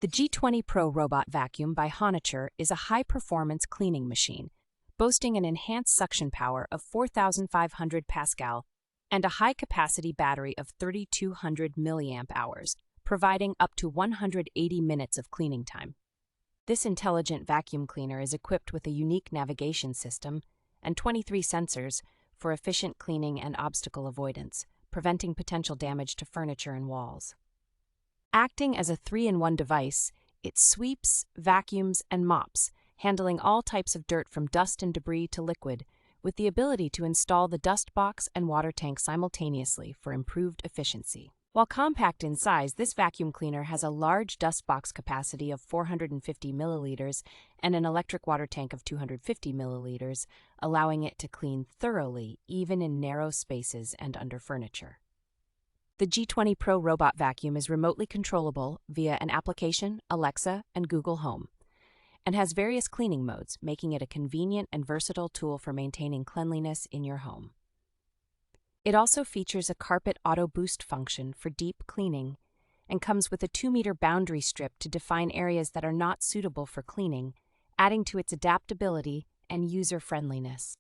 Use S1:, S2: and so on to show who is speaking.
S1: The G20 Pro Robot Vacuum by HONITURE is a high-performance cleaning machine, boasting an enhanced suction power of 4,500 pascal and a high-capacity battery of 3,200 milliamp hours, providing up to 180 minutes of cleaning time. This intelligent vacuum cleaner is equipped with a unique navigation system and 23 sensors for efficient cleaning and obstacle avoidance, preventing potential damage to furniture and walls. Acting as a 3-in-1 device, it sweeps, vacuums, and mops, handling all types of dirt from dust and debris to liquid, with the ability to install the dust box and water tank simultaneously for improved efficiency. While compact in size, this vacuum cleaner has a large dust box capacity of 450 milliliters and an electric water tank of 250 milliliters, allowing it to clean thoroughly even in narrow spaces and under furniture. The G20 Pro Robot Vacuum is remotely controllable via an application, Alexa, and Google Home, and has various cleaning modes, making it a convenient and versatile tool for maintaining cleanliness in your home. It also features a carpet auto boost function for deep cleaning and comes with a 2-meter boundary strip to define areas that are not suitable for cleaning, adding to its adaptability and user-friendliness.